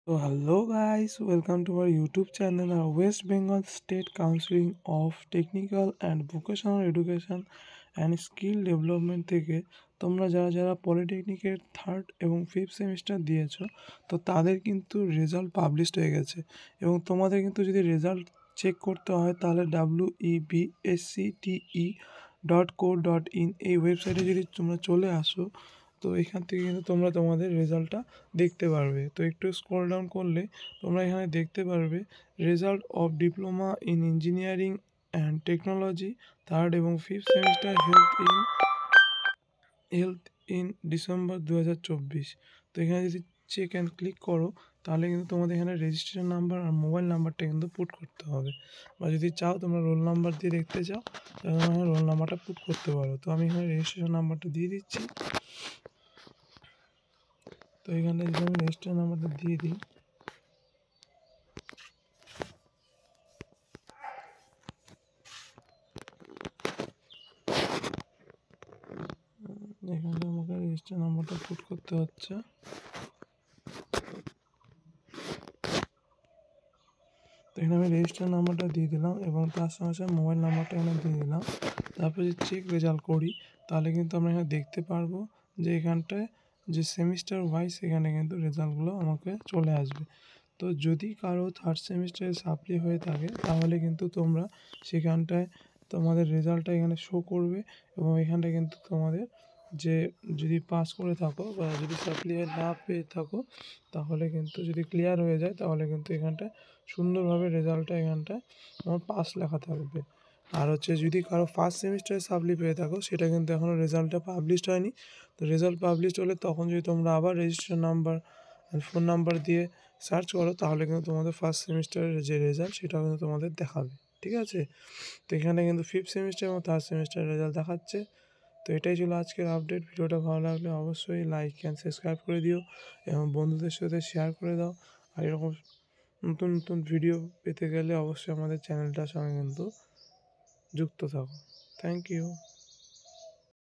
So hello guys, welcome to our YouTube channel, our West Bengal State Council of Technical and Vocational Education and Skill Development থেকে তোমরা যারা যারা পলিটেকনিকের third এবং fifth semester দিয়েছো তো তাদের কিন্তু রেজাল্ট পাবলিশড হয়ে গেছে এবং তোমাদের কিন্তু যদি রেজাল্ট চেক করতে হয় তাহলে webscte.co.in এই ওয়েবসাইটে যদি তোমরা চলে আসো তো এখান থেকে কিন্তু তোমরা তোমাদের রেজাল্টটা দেখতে পারবে। তো একটু স্ক্রল ডাউন করলে তোমরা এখানে দেখতে পারবে result of diploma in engineering and technology third এবং fifth semester held in December 2024। তো এখানে যদি চেক অ্যান্ড ক্লিক করো তাহলে কিন্তু তোমাদের এখানে রেজিস্ট্রেশন নাম্বার আর মোবাইল নাম্বারটা কিন্তু পুট করতে হবে, বা যদি চাও তোমরা রোল নাম্বার দিয়ে দেখতে চাও তাহলে তোমরা রোল নাম্বারটা পুট করতে পারো। তো আমি এখানে রেজিস্ট্রেশন নাম্বারটা দিয়ে দিচ্ছি। তো এখানে যদি আমি রেজিস্টার নাম্বারটা দিয়ে দিই, এখানে আমাকে রেজিস্টার নাম্বারটা পুট করতে হচ্ছে। তো এখানে আমি রেজিস্টার নাম্বারটা দিয়ে দিলাম এবং তার সঙ্গে সঙ্গে মোবাইল নাম্বারটা এখানে দিয়ে দিলাম। তারপর যদি চেক রেজাল্ট করি তাহলে কিন্তু আমরা এখানে দেখতে পারবো যে এখানটায় যে সেমিস্টার ওয়াইজ এখানে কিন্তু রেজাল্টগুলো আমাকে চলে আসবে। তো যদি কারো থার্ড সেমিস্টারে সাপ্লি হয়ে থাকে তাহলে কিন্তু তোমরা সেখানটায় তোমাদের রেজাল্টটা এখানে শো করবে এবং এখানটায় কিন্তু তোমাদের যে যদি পাস করে থাকো বা যদি সাপ্লি না পেয়ে থাকো তাহলে কিন্তু যদি ক্লিয়ার হয়ে যায় তাহলে কিন্তু এখানটায় সুন্দরভাবে রেজাল্টটা এখানটায় আমার পাস লেখা থাকবে। আর হচ্ছে যদি কারো ফার্স্ট সেমিস্টারে সাপ্লি পেয়ে থাকো সেটা কিন্তু এখনও রেজাল্টটা পাবলিশড হয়নি। তো রেজাল্ট পাবলিশড হলে তখন যদি তোমরা আবার রেজিস্ট্রেশন নাম্বার আর ফোন নাম্বার দিয়ে সার্চ করো তাহলে কিন্তু তোমাদের ফার্স্ট সেমিস্টারের যে রেজাল্ট সেটাও কিন্তু তোমাদের দেখাবে। ঠিক আছে, তো এখানে কিন্তু ফিফথ সেমিস্টার এবং থার্ড সেমিস্টারের রেজাল্ট দেখাচ্ছে। তো এটাই ছিল আজকের আপডেট। ভিডিওটা ভালো লাগলে অবশ্যই লাইক অ্যান্ড সাবস্ক্রাইব করে দিও এবং বন্ধুদের সাথে শেয়ার করে দাও। আর এরকম নতুন নতুন ভিডিও পেতে গেলে অবশ্যই আমাদের চ্যানেলটার সঙ্গে কিন্তু যুক্ত থাকো। Thank you.